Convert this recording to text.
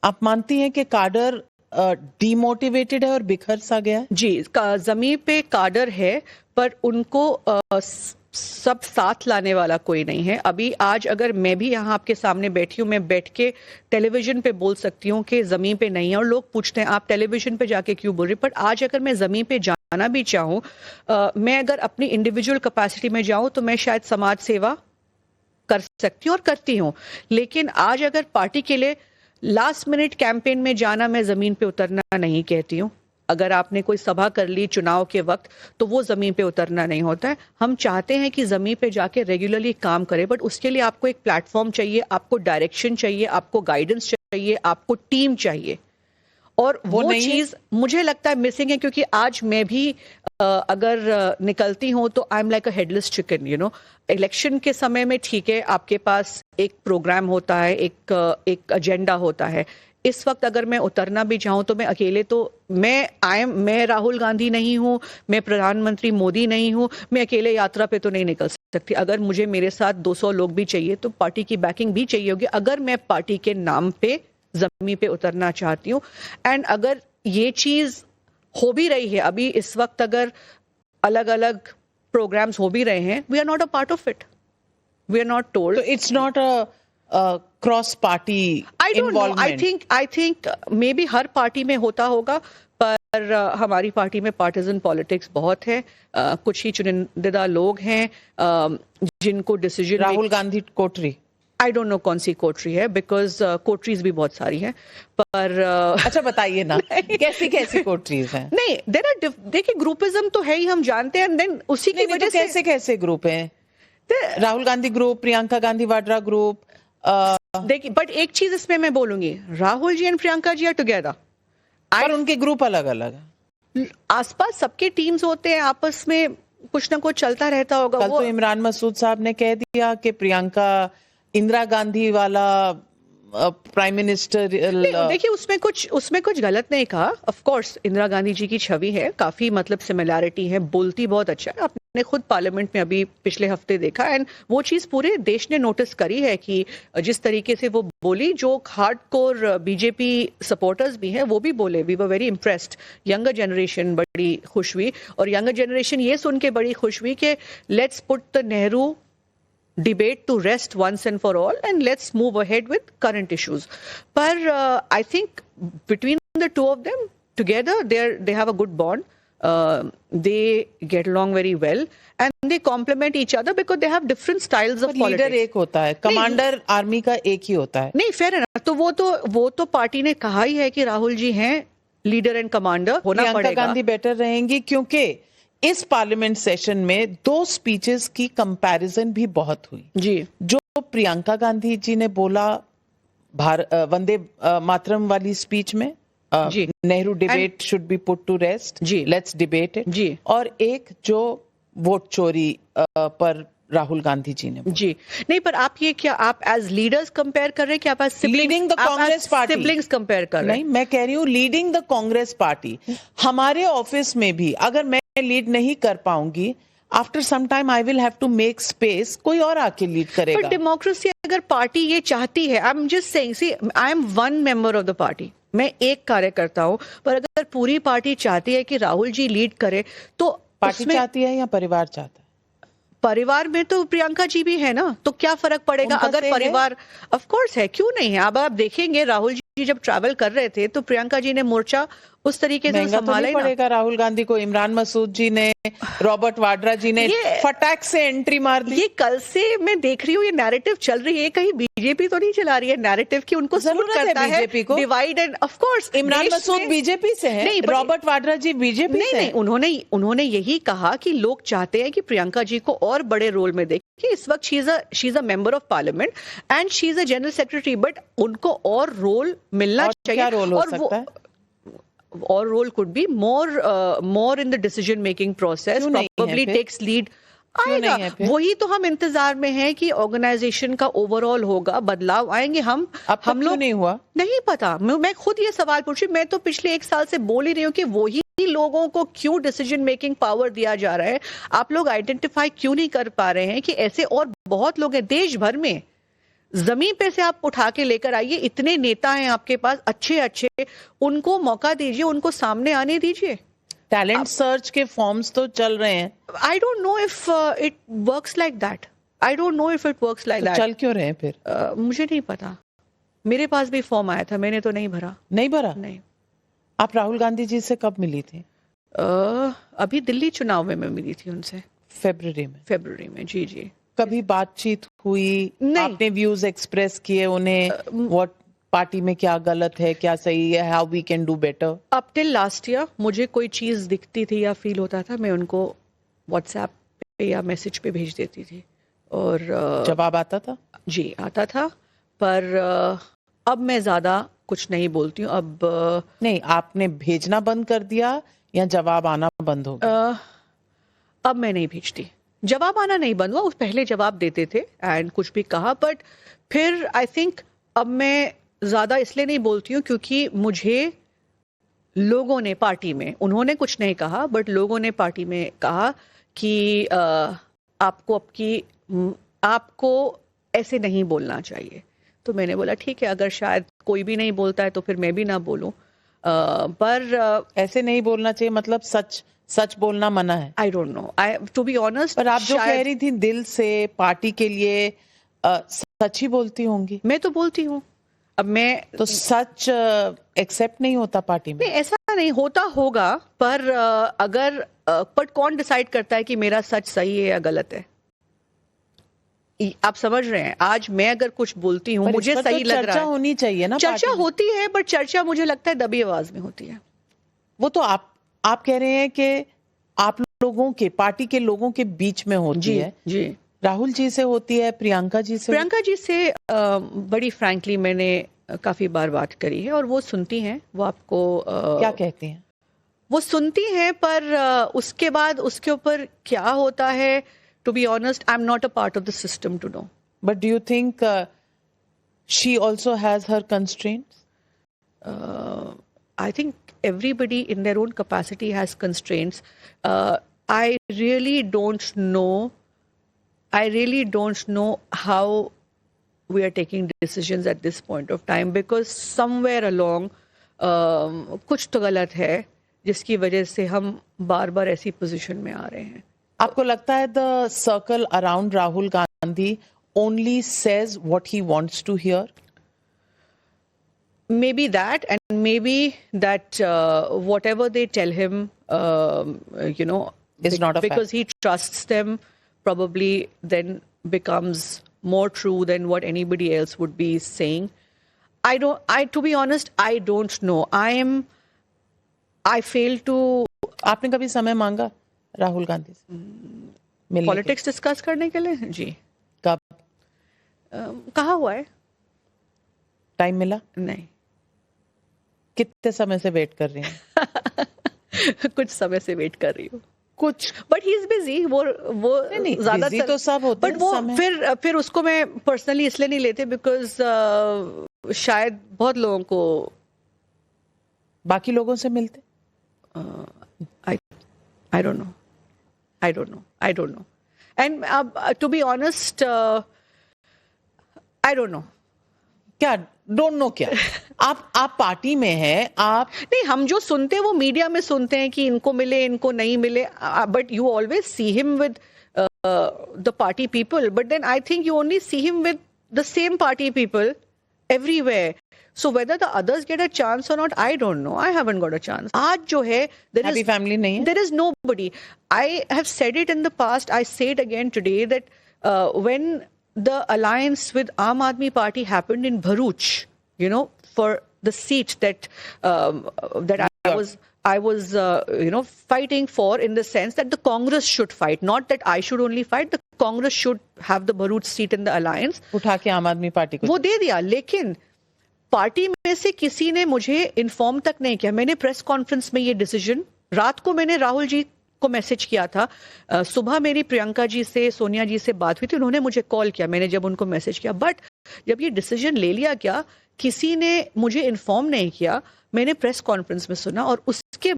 आप मानती हैं कि काडर डीमोटिवेटेड है और बिखर सा गया है? जी, जमीन पे काडर है, पर उनको सब साथ लाने वाला कोई नहीं है। अभी आज अगर मैं भी यहाँ आपके सामने बैठी हूँ, मैं बैठ के टेलीविजन पे बोल सकती हूँ कि जमीन पे नहीं है, और लोग पूछते हैं आप टेलीविजन पे जाके क्यों बोल रही, पर आज अगर मैं जमीन पे जाना भी चाहूँ, मैं अगर अपनी इंडिविजुअल कैपेसिटी में जाऊँ तो मैं शायद समाज सेवा कर सकती हूँ और करती हूँ, लेकिन आज अगर पार्टी के लिए लास्ट मिनट कैंपेन में जाना, मैं जमीन पे उतरना नहीं कहती हूँ। अगर आपने कोई सभा कर ली चुनाव के वक्त, तो वो जमीन पे उतरना नहीं होता है। हम चाहते हैं कि जमीन पे जाके रेगुलरली काम करें, बट उसके लिए आपको एक प्लेटफॉर्म चाहिए, आपको डायरेक्शन चाहिए, आपको गाइडेंस चाहिए, आपको टीम चाहिए, और वो चीज मुझे लगता है मिसिंग है। क्योंकि आज मैं भी अगर निकलती हूँ तो I am like a headless chicken, you know. Election के समय में ठीक है, आपके पास एक प्रोग्राम होता है, एक एजेंडा होता है। इस वक्त अगर मैं उतरना भी चाहूँ तो मैं अकेले, तो मैं राहुल गांधी नहीं हूँ, मैं प्रधानमंत्री मोदी नहीं हूँ, मैं अकेले यात्रा पे तो नहीं निकल सकती। अगर मुझे मेरे साथ 200 लोग भी चाहिए तो पार्टी की बैकिंग भी चाहिए होगी, अगर मैं पार्टी के नाम पे जमीन पे उतरना चाहती हूँ। एंड अगर ये चीज हो भी रही है अभी इस वक्त, अगर अलग अलग प्रोग्राम्स हो भी रहे हैं, we are not a part of it, we are not told. It's not a cross party involvement. I think maybe हर पार्टी में होता होगा, पर हमारी पार्टी में पार्टिजन पॉलिटिक्स बहुत है। कुछ ही चुनिंदा लोग हैं जिनको decision. Rahul Gandhi Kotri, I don't no कौन सी कोटरी है, बिकॉज कोटरीज भी बहुत सारी हैं, पर अच्छा बताइए ना कैसी कैसी कोटरीज हैं? नहीं, देयर आर, देखिए ग्रुपिज्म तो है ही, हम जानते हैं, देन उसी की वजह से कैसे कैसे ग्रुप हैं? Rahul Gandhi group, Priyanka Gandhi Vadra group. देखिए, बट एक चीज इसमें मैं बोलूंगी, Rahul ji and Priyanka ji are together, पर उनके ग्रुप अलग अलग है। आसपास सबके टीम्स होते हैं, आपस में कुछ ना कुछ चलता रहता होगा। कल तो इमरान मसूद साहब ने कह दिया कि प्रियंका इंदिरा गांधी वाला प्राइम मिनिस्टर। देखिए, उसमें कुछ गलत नहीं कहा। ऑफ कोर्स इंदिरा गांधी जी की छवि है, काफी मतलब सिमिलैरिटी है, बोलती बहुत अच्छा है। आपने खुद पार्लियामेंट में अभी पिछले हफ्ते देखा, एंड वो चीज पूरे देश ने नोटिस करी है कि जिस तरीके से वो बोली, जो हार्डकोर बीजेपी सपोर्टर्स भी हैं वो भी बोले, we were very impressed. Younger generation बड़ी खुश हुई, और यंगर जनरेशन ये सुन के बड़ी खुश हुई कि let's put the Nehru debate to rest once and for all, and let's move ahead with current issues. But I think between the two of them together, they have a good bond. They get along very well, and they complement each other because they have different styles of politics. Leader एक होता है, commander army का एक ही होता है। नहीं, fair है ना। तो वो तो पार्टी ने कहा ही है कि राहुल जी हैं लीडर एंड कमांडर, होना पड़ेगा। प्रियंका गांधी बेटर रहेंगी, क्योंकि इस पार्लियामेंट सेशन में 2 स्पीचेस की कंपैरिजन भी बहुत हुई जी। जो प्रियंका गांधी जी ने बोला वंदे मातरम वाली स्पीच में, Nehru debate should be put to rest, let's debate it जी, और एक जो वोट चोरी पर राहुल गांधी जी ने जी। नहीं, पर आप ये क्या, आप एज लीडर्स कंपेयर कर रहे हैं कि आप leading the Congress party siblings compare कर रहे हैं? नहीं, मैं कह रही हूँ लीडिंग द कांग्रेस पार्टी। हमारे ऑफिस में भी अगर मैं लीड नहीं कर पाऊंगी, after some time I will have to make space, कोई और आके लीड करेगा। बट डेमोक्रेसी, अगर पार्टी ये चाहती है, I am just saying, see I am one member of the party, मैं एक कार्यकर्ता हूं, पर अगर पूरी पार्टी चाहती है कि राहुल जी लीड करे, तो पार्टी चाहती है या परिवार चाहता है? परिवार में तो प्रियंका जी भी है ना, तो क्या फर्क पड़ेगा अगर परिवार? ऑफ कोर्स है, क्यों नहीं है। अब आप देखेंगे राहुल जी जब ट्रैवल कर रहे थे तो प्रियंका जी ने मोर्चा उस तरीके से संभाला ही ना। पड़ेगा राहुल गांधी को। इमरान मसूद जी ने, रॉबर्ट वाड्रा जी ने फटाक से एंट्री मार दी। ये कल से मैं देख रही हूँ, ये नैरेटिव चल रही है, कहीं बीजेपी तो नहीं चला रही है नैरेटिव की उनको जरूरत करता है बीजेपी को divide and of course Imran Masood BJP से है, नहीं, रॉबर्ट वाड्रा जी बीजेपी से नहीं, उन्होंने यही कहा कि लोग चाहते हैं कि प्रियंका जी को और बड़े रोल में देखें। इस वक्त she is a member of parliament and she is a general secretary, but उनको और रोल मिलना चाहिए। क्या रोल हो सकता है? Or role could be more in the decision making process, probably takes lead. आएगा, वही तो हम इंतजार में हैं कि ऑर्गेनाइजेशन का ओवरऑल होगा, बदलाव आएंगे। हम लोग नहीं हुआ, नहीं पता। मैं खुद ये सवाल पूछ रही, मैं तो पिछले 1 साल से बोल ही रही हूँ कि वही लोगों को क्यों डिसीजन मेकिंग पावर दिया जा रहा है। आप लोग आइडेंटिफाई क्यों नहीं कर पा रहे हैं कि ऐसे और बहुत लोग हैं देश भर में जमीन पे से आप उठा के लेकर आइए, इतने नेता हैं आपके पास अच्छे अच्छे, उनको मौका दीजिए, उनको सामने आने दीजिए। टैलेंट सर्च के फॉर्म्स तो चल रहे हैं। आई don't know if it works like that, I don't know if it works like that. चल क्यों रहे हैं फिर? मुझे नहीं पता, मेरे पास भी फॉर्म आया था, मैंने तो नहीं भरा। नहीं भरा? नहीं। आप राहुल गांधी जी से कब मिली थी? अभी दिल्ली चुनाव में मैं मिली थी उनसे। फरवरी में जी जी। कभी बातचीत हुई? नहीं। आपने व्यूज एक्सप्रेस किए उन्हें, व्हाट पार्टी में क्या गलत है, क्या सही है, how we can do better? Up till last year मुझे कोई चीज दिखती थी या फील होता था, मैं उनको व्हाट्सएप पे या मैसेज पे भेज देती थी और जवाब आता था? जी आता था, पर अब मैं ज्यादा कुछ नहीं बोलती हूँ। अब नहीं, आपने भेजना बंद कर दिया या जवाब आना बंद हो गया? अब मैं नहीं भेजती, जवाब आना नहीं बंद हुआ, उस पहले जवाब देते थे एंड कुछ भी कहा, बट फिर आई थिंक अब मैं ज्यादा इसलिए नहीं बोलती हूँ क्योंकि मुझे लोगों ने पार्टी में, उन्होंने कुछ नहीं कहा बट लोगों ने पार्टी में कहा कि आपको ऐसे नहीं बोलना चाहिए। तो मैंने बोला ठीक है, अगर शायद कोई भी नहीं बोलता है तो फिर मैं भी ना बोलूं, पर ऐसे नहीं बोलना चाहिए मतलब सच बोलना मना है? I don't know, I to be honest. पर आप जो कह रही थी दिल से पार्टी के लिए, सच ही बोलती होंगी? मैं तो बोलती हूँ। अब मैं तो सच एक्सेप्ट नहीं होता पार्टी में? नहीं, ऐसा नहीं होता होगा, पर पर कौन डिसाइड करता है कि मेरा सच सही है या गलत है? आप समझ रहे हैं, आज मैं अगर कुछ बोलती हूँ मुझे सही लग रहा है, चर्चा होनी चाहिए ना। चर्चा होती है, बट चर्चा मुझे लगता है दबी आवाज में होती है। वो तो आप कह रहे हैं कि आप लोगों के, पार्टी के लोगों के बीच में होती है। जी। राहुल जी से होती है, प्रियंका जी से? प्रियंका जी से बड़ी फ्रैंकली मैंने काफी बार बात करी है और वो सुनती हैं, वो आपको क्या कहती हैं? वो सुनती हैं, पर उसके बाद उसके ऊपर क्या होता है, to be honest, I'm not a part of the system to know. But do you think she also has her constraints? I think everybody in their own capacity has constraints. I really don't know how we are taking decisions at this point of time, because somewhere along कुछ तो गलत है जिसकी वजह से हम बार बार ऐसी position में आ रहे हैं। आपको लगता है the circle around Rahul Gandhi only says what he wants to hear? Maybe that, and maybe that whatever they tell him, is not a because fact. he trusts them, probably then becomes more true than what anybody else would be saying. To be honest, I don't know. I fail to. आपने कभी समय मांगा राहुल गांधी से politics discuss करने के लिए? जी। कब? कहा हुआ है। टाइम मिला? नहीं। कितने समय से वेट कर रही हैं? कुछ समय से वेट कर रही हूँ। कुछ, बट ही इज बिजी। वो ज्यादा बिजी तो सब होते हैं, बट वो फिर उसको मैं पर्सनली इसलिए नहीं लेते बिकॉज शायद बहुत लोगों को बाकी लोगों से मिलते। I don't know. And to be honest, I don't know. क्या डोंट नो? क्या आप पार्टी में हैं, आप नहीं, हम जो सुनते हैं वो मीडिया में सुनते हैं कि इनको मिले, इनको नहीं मिले, but you always see him with the party people, but then I think you only see him with the same party people everywhere. So whether the others get a chance or not, I don't know. I haven't got a chance. आज जो है, happy family नहीं है? There is nobody. I have said it in the past. I say it again today that when the alliance with Aam Aadmi Party happened in Bharuch, for the seat that I was fighting for, in the sense that the Congress should fight, not that I should only fight. The Congress should have the Bharuch seat in the alliance. उठा के आम आदमी party को वो दे दिया, लेकिन party में से किसी ने मुझे इन्फॉर्म तक नहीं किया। मैंने प्रेस कॉन्फ्रेंस में ये डिसीजन, रात को मैंने राहुल जी को मैसेज किया था, सुबह मेरी प्रियंका जी से, सोनिया जी से बात हुई थी, उन्होंने मुझे कॉल किया, मैंने जब उनको मैसेज किया, बट जब ये डिसीजन ले लिया गया, किसी ने मुझे इन्फॉर्म नहीं किया। मैंने प्रेस कॉन्फ्रेंस में सुना और उसके